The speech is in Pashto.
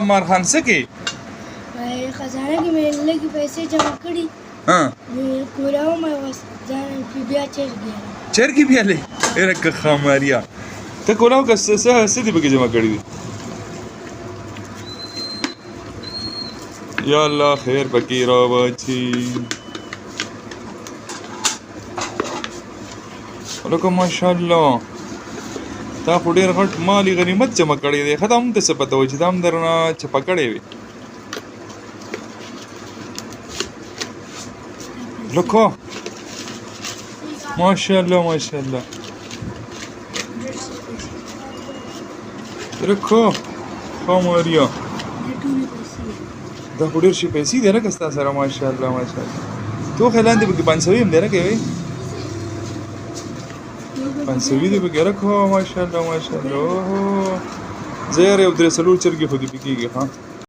مارخان څه کې خزانه کې مې لږې پیسې جمع کړي کولاوم ځان بیا چرګې بیالې اره که خاماریا ته کولاو که څه دي پکې جمع کړي دي یا الله خیر پکې راواچي ولکه ماشاءالله تا خو ډېر غټ مالي غنیمت جمع کړی دی ښه دا هم ته څه پته وه چې دا هم درنه چپه کړی وي لکه ماشاءالله ماشاءالله لکه ښه ماریا دا خو ډېر شي پیسې دی لکه ستا سره ماشاءالله ماشاءالله تو خو لاندې پکې 500 هم دی نه کوي 500 دی پکې راکو ماشاءالله ماشاءالله زه یې یو درې څلور چرګې خو دې پکېږي ها